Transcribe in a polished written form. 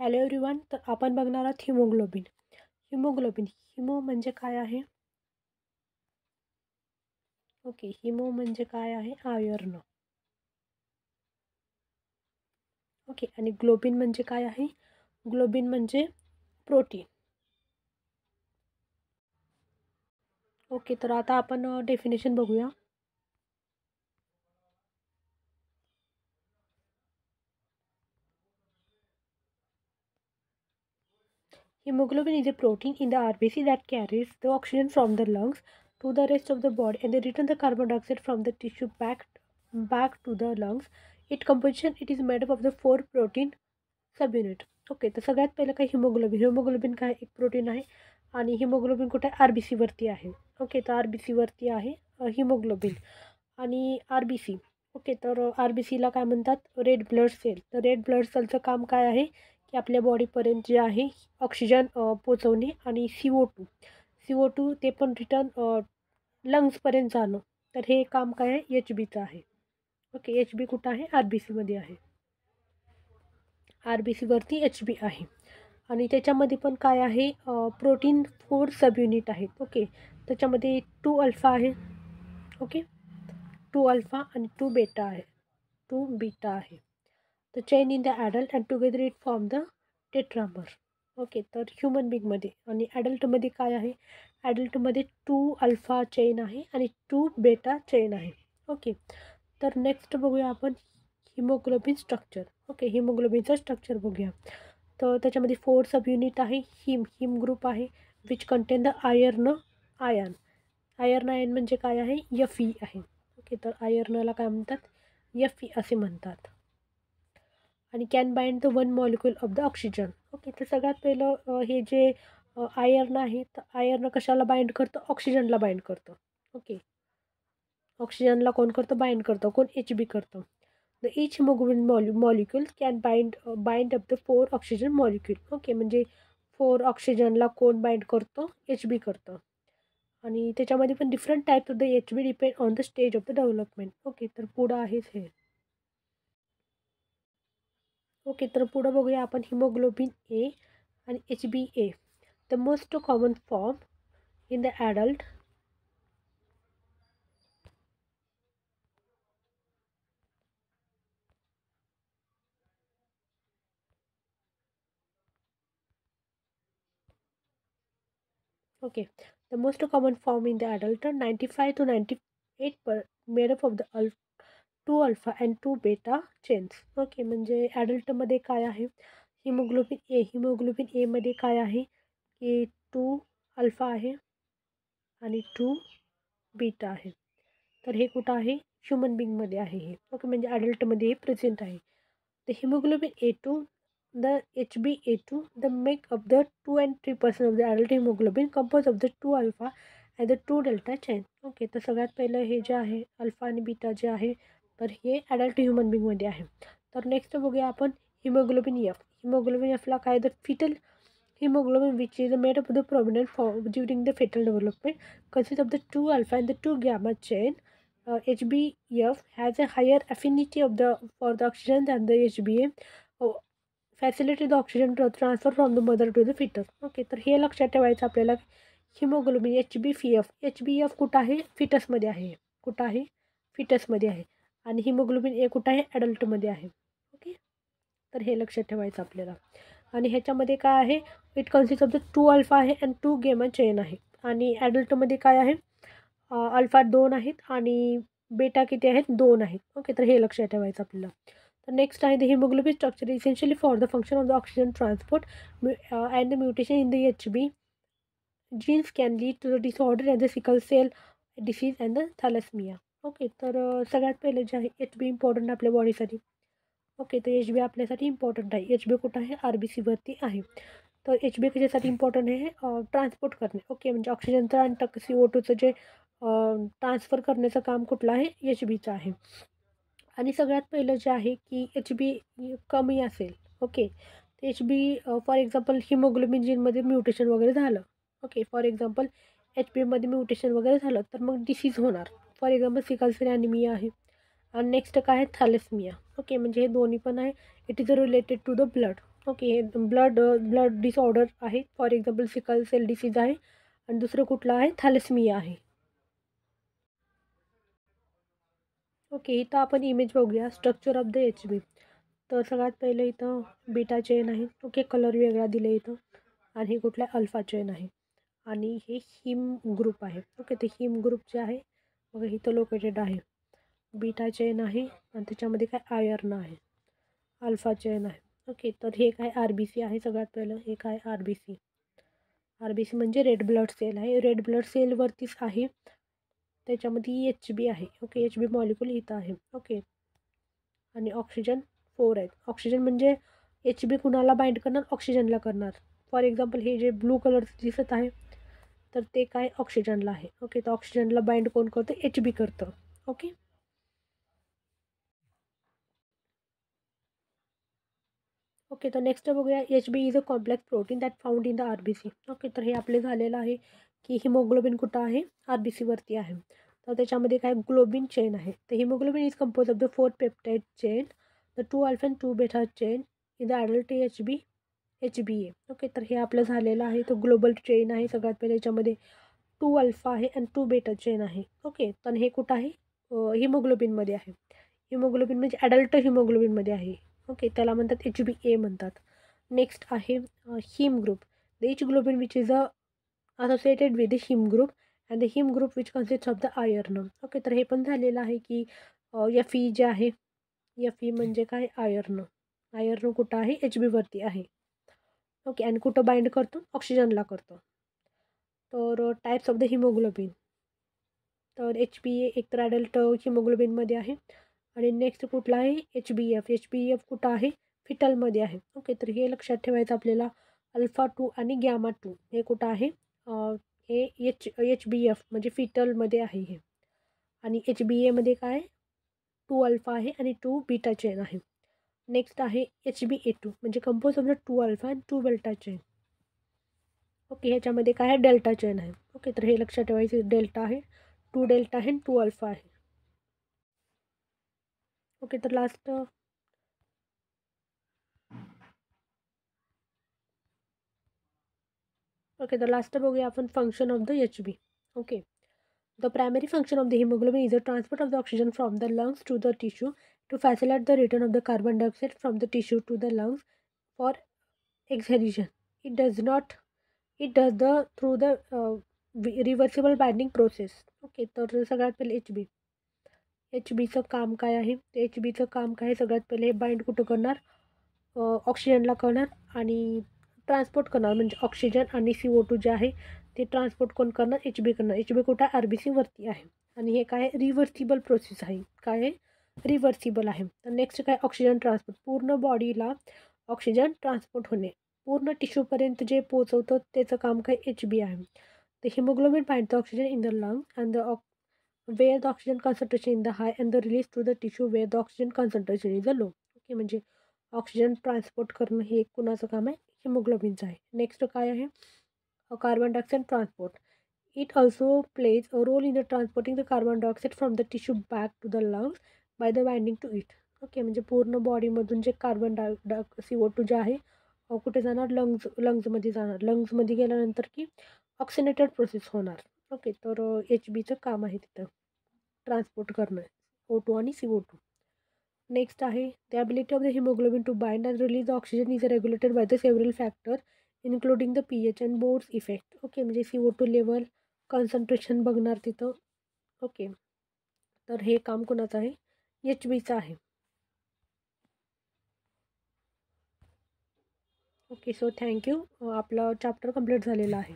Hello everyone. तर आपण बघणार आहोत हिमोग्लोबिन. हिमो म्हणजे काय आहे? ओके, हिमो म्हणजे काय आहे? आयर्न. ओके, आणि ग्लोबिन म्हणजे काय आहे? ग्लोबिन म्हणजे प्रोटीन. ओके, तर आता आपण डेफिनेशन बघूया. Hemoglobin is a protein in the RBC that carries the oxygen from the lungs to the rest of the body and they return the carbon dioxide from the tissue back to the lungs. Its composition, it is made up of the 4 protein subunit. Okay, तर सगळ्यात पहिलं काय haemoglobin काय एक protein आहे आणि haemoglobin कुठे R B सीवरती आहे. ओके, तर आर बी सीवरती आहे हिमोग्लोबिन. आणि आर बी सी, ओके, तर आर बी सीला काय म्हणतात? Red blood cell. तर रेड ब्लड सेलचं काम काय आहे की आपल्या बॉडीपर्यंत जे आहे ऑक्सिजन पोचवणे आणि CO2 ते पण रिटर्न लंग्सपर्यंत जाणं. तर हे काम काय आहे? एच बीचं आहे. ओके, एच बी कुठं आहे? आर बी सीमध्ये आहे. आर बी सीवरती एच बी आहे. आणि त्याच्यामध्ये पण काय आहे? प्रोटीन 4 सबयुनिट आहेत. ओके, त्याच्यामध्ये 2 अल्फा आहे. ओके, 2 अल्फा आणि 2 बेटा आहे. 2 बीटा आहे. The chain in the adult and together it form the tetramer. Okay, तर ह्युमन बिंगमध्ये आणि ॲडल्टमध्ये काय आहे? ॲडल्टमध्ये 2 अल्फा चेन आहे आणि 2 बेटा चेन आहे. ओके, तर नेक्स्ट बघूया आपण हिमोग्लोबिन स्ट्रक्चर. ओके, हिमोग्लोबिनचं स्ट्रक्चर बघूया. तर त्याच्यामध्ये 4 सबयुनिट आहे. हिम ग्रुप आहे which contain the iron ion म्हणजे काय आहे? Fe आहे. ओके, तर आयर्नला काय म्हणतात? Fe असे म्हणतात. आणि can bind the 1 molecule of the oxygen. Okay, तर सगळ्यात पहिलं हे जे आयर्न आहे, तर आयर्न कशाला बाइंड करतं? ऑक्सिजनला बाइंड करतं. ओके, ऑक्सिजनला कोण करतं? बाइंड करतं. कोण? एच बी करतं. The each haemoglobin molecule can bind up the 4 oxygen molecule. Okay, म्हणजे 4 ऑक्सिजनला कोण बाइंड करतो? एच बी करतं. आणि त्याच्यामध्ये पण different types of the H B depend on the stage of the development. Okay, तर पुढं आहेच हे. ओके, तर पुढं बघूया आपण हिमोग्लोबिन ए आणि H B A. The most common form in the adult. Okay, the most common form in the adult, 95 to 98 made up of the 2 alpha and 2 बेटा चेन्स. ओके, म्हणजे ॲडल्टमध्ये काय आहे? हिमोग्लोबिन एमध्ये काय आहे की 2 अल्फा आहे आणि 2 बीटा आहे. तर हे कुठं आहे? ह्युमन बिंगमध्ये आहे हे. ओके, म्हणजे ॲडल्टमध्ये हे प्रेझेंट आहे. The haemoglobin A2, the HbA2, the make up the 2 and 3% of the adult hemoglobin composed of the 2 alpha and the 2 delta chain. Okay, तर सगळ्यात पहिलं हे जे आहे अल्फा आणि बीटा जे आहे, तर हे ॲडल्ट ह्युमन बिंगमध्ये आहे. तर नेक्स्ट बघूया आपण हिमोग्लोबिन एफ. हिमोग्लोबिन एफला काय? तर foetal hemoglobin which is made up of the prominent form during the fetal development consists of the 2 alpha and the 2 gamma chain. HbF has a higher affinity for the oxygen than the HbA. Facilitate the oxygen transfer from the mother to the fetus. Okay, तर हे लक्षात ठेवायचं आपल्याला. Haemoglobin HbF कुठं आहे? फिटसमध्ये आहे. कुठं आहे? फिटसमध्ये आहे. आणि हिमोग्लोबिन ए कुठं आहे? ॲडल्टमध्ये आहे. ओके, तर हे लक्षात ठेवायचं आपल्याला. आणि ह्याच्यामध्ये काय आहे? It consist of the 2 alpha आहे अँड 2 गेमा चेन आहे. आणि ॲडल्टमध्ये काय आहे? अल्फा 2 आहेत आणि बेटा किती आहेत? 2 आहेत. ओके, तर हे लक्षात ठेवायचं आपल्याला. तर नेक्स्ट आहे the haemoglobin structure essentially for the function of the oxygen transport and the mutation in the HB genes can lead to the disorder and the sickle cell disease and the thalassaemia. Okay, तर सगळ्यात पहिलं जे आहे HB important आपल्या बॉडीसाठी. Okay, तर HB आपल्यासाठी important आहे. HB कुठं आहे? आर बी सीवरती आहे. तर HB कशासाठी इम्पॉर्टंट आहे? ट्रान्सपोर्ट करणे. ओके, म्हणजे ऑक्सिजनचं आणि CO2चं जे ट्रान्सफर करण्याचं काम कुठलं आहे? HBचं आहे. आणि सगळ्यात पहिलं जे आहे की HB कमी असेल. ओके, तर HB फॉर एक्झाम्पल हिमोग्लोबिन जीनमध्ये म्युटेशन वगैरे झालं. ओके, फॉर एक्झाम्पल HBमध्ये म्युटेशन वगैरे झालं तर मग डिसीज होणार. For example sickle cell anaemia आहे. आणि नेक्स्ट काय आहे? थॅलेसमिया. ओके, म्हणजे हे दोन्ही पण आहे. It is related to the blood. Okay, हे ब्लड डिसऑर्डर आहे. For example sickle cell disease आहे आणि दुसरं कुठलं आहे, थॅलेसेमिया आहे. ओके, इथं आपण इमेज बघूया स्ट्रक्चर ऑफ द HB. तर सगळ्यात पहिलं इथं बीटा चेन आहे. ओके, कलर वेगळा दिले इथं. आणि हे कुठला अल्फा चेन आहे आणि हे हिम ग्रुप आहे. ओके, ते हिम ग्रुप जे आहे बघा इथं लोकेटेड आहे. बीटा चेन आहे आणि त्याच्यामध्ये काय आयर्न आहे. अल्फा चेन आहे. ओके, तर हे काय RBC आहे. सगळ्यात पहिलं हे काय RBC. RBC म्हणजे रेड ब्लड सेल आहे. रेड ब्लड सेलवरतीच आहे. त्याच्यामध्ये HB आहे. ओके, HB मॉलिक्युल इथं आहे. ओके, आणि ऑक्सिजन 4 आहेत. ऑक्सिजन म्हणजे HB कुणाला बाइंड करणार, ऑक्सिजनला करणार. फॉर एक्झाम्पल हे जे ब्लू कलर दिसत आहे तर ते काय ऑक्सिजनला आहे. ओके, तर ऑक्सिजनला बाइंड कोण करतं, HB करतं. ओके, ओके, तर नेक्स्ट बघूया HB is a complex protein that found in the RBC. Okay, तर हे आपले झालेलं आहे की हिमोग्लोबिन कुठं आहे, RBC वरती आहे. तर त्याच्यामध्ये काय ग्लोबिन चेन आहे. तर haemoglobin is compose of the 4 peptide chain, the 2 alpha and 2 बेटा chain in the adult HBA. Okay, तर हे आपलं झालेलं आहे. तो ग्लोबल चेन आहे. सगळ्यात पहिले याच्यामध्ये 2 अल्फा आहे आणि 2 बेटा चेन आहे. ओके, तर हे कुठं आहे, हिमोग्लोबिनमध्ये आहे. हिमोग्लोबिन म्हणजे ॲडल्ट हिमोग्लोबिनमध्ये आहे. ओके, त्याला म्हणतात HBA म्हणतात. नेक्स्ट आहे haem group. The each globin which is associated with the haem group and the haem group which consist of the iron. Okay, तर हे पण झालेलं आहे की Fe जे आहे, Fe म्हणजे काय, आयर्न. आयर्न कुठं आहे, HB वरती आहे. ओके, आणि कुठं बाइंड करतो, ऑक्सिजनला करतो. तर टाईप्स ऑफ द हिमोग्लोबिन. तर HBA एक तर ॲडल्ट हिमोग्लोबिनमध्ये आहे आणि नेक्स्ट कुठला आहे, HBF कुठं आहे, फिटलमध्ये आहे. ओके, तर हे लक्षात ठेवायचं आपल्याला. अल्फा 2 आणि गॅमा 2 हे कुठं आहे, हे HBF म्हणजे फिटलमध्ये आहे हे. आणि HBAमध्ये काय, 2 अल्फा आहे आणि 2 बीटा चेन आहे. नेक्स्ट आहे HBA2 म्हणजे compose of the 2 alpha and 2 बेटा चेन. ओके, ह्याच्यामध्ये काय आहे, डेल्टा चेन आहे. ओके, तर हे लक्षात ठेवायचं, डेल्टा आहे, 2 डेल्टा आहे आणि 2 अल्फा आहे. ओके, तर लास्ट बघूया आपण function of the HB. Okay, the primary function of the haemoglobin is the transport of the oxygen from the lungs to the tissue to facilitate the return of the carbon dioxide from the tissue to the lungs for exhalation. It does not, it does the through the reversible binding process. Okay, तर सगळ्यात पहिले HBचं काम काय आहे, ते HBचं काम काय आहे, सगळ्यात पहिले हे बाइंड कुठं करणार, ऑक्सिजनला करणार आणि ट्रान्सपोर्ट करणार. म्हणजे ऑक्सिजन आणि CO2 जे आहे ते ट्रान्सपोर्ट कोण करणार, HB करणार. HB कुठं आहे, RBC वरती आहे. आणि हे काय रिव्हर्सिबल प्रोसेस आहे. काय आहे, रिव्हर्सिबल आहे. तर नेक्स्ट काय, ऑक्सिजन ट्रान्सपोर्ट. पूर्ण बॉडीला ऑक्सिजन ट्रान्सपोर्ट होणे, पूर्ण टिश्यूपर्यंत जे पोचवतं त्याचं काम काय, HB आहे. The hemoglobin binds the oxygen in the lungs and where the oxygen concentration in the high and the release to the tissue where the oxygen concentration is the low. Okay, म्हणजे oxygen transport करणं हे कुणाचं काम आहे, हिमोग्लोबिनचं आहे. Next काय आहे, carbon dioxide transport. It also plays a role in the transporting the carbon dioxide from the tissue back to the lungs by the binding to it. Okay, म्हणजे पूर्ण बॉडीमधून जे कार्बन CO2 जे आहे कुठे जाणार, लंग्समध्ये जाणार. लंग्समध्ये गेल्यानंतर की ऑक्सिनेटेड प्रोसेस होणार. ओके, तर HBचं काम आहे तिथं ट्रान्सपोर्ट करणं, O2 आणि CO2. नेक्स्ट आहे the ability of the haemoglobin to bind and release the oxygen is regulated by the several factor including the pH and Bohr's effect. Okay, म्हणजे CO2 लेवल कॉन्सन्ट्रेशन बघणार तिथं. Okay, तर हे काम कोणाचं आहे, HBचं आहे. Okay, so thank you. आपलं चॅप्टर कंप्लीट झालेलं आहे.